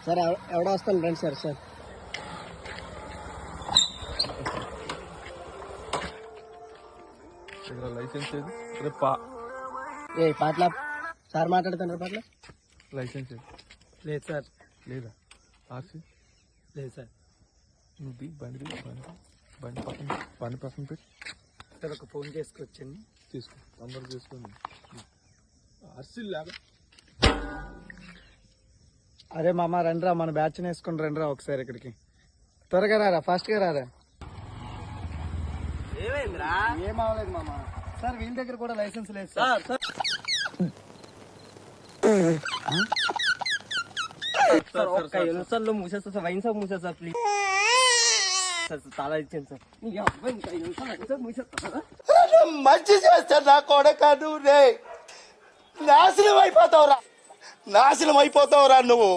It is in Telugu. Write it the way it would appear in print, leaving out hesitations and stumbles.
సార్ ఎవడో వస్తాను రండి సార్. సార్ లైసెన్స్ ఏది? ఏ పాటల సార్ మాట్లాడుతున్నారు పాటల. లైసెన్స్ ఏది? లేదు సార్. లేదా? ఆర్సీ లేదు సార్. నువ్వు బండి పక్కన పెట్టి సార్ ఒక ఫోన్ చేసుకొచ్చండి. తీసుకో, నంబర్ చేసుకోండి. ఆర్సీ లేక అరే మామ రండిరా, మన బ్యాచ్ వేసుకుని రండిరా ఒకసారి ఇక్కడికి. త్వరగా రారా, ఫాస్ట్ గా రారా. ఏమైందిరా? ఏం అవ్వలేదు మామ. సార్ వీళ్ళ దగ్గర కూడా లైసెన్స్ లేదు సార్. ఒక్క నిమిషాల్లో మూసేస్తా సార్. వైన్ షాప్ మూసేస్తా ప్లీజ్ సార్. తాళా ఇచ్చాను సార్. మంచి చేస్తా నా కొడక. నువ్వు నాశనం అయిపోతావురా నువ్వు.